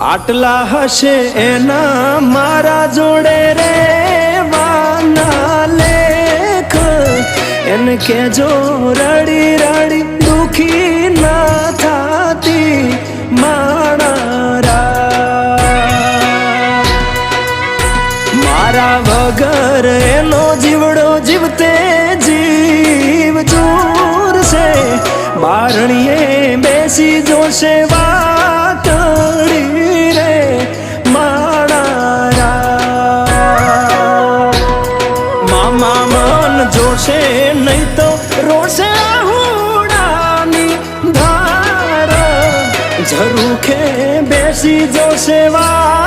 આટલા હશે એના મારા જોડે રે વાના લેખ એને કેજો રડી રડી દુખી ના થાતી માણા મારા વગર એનો જીવડો જીવતે જીવ જોરશે બારણીએ બેસી જોશે વાતડી રે માણા મામા મન જોશે નહીં તો રોશે હુડાની ધાર ઝરૂખે બેસી જોશે વા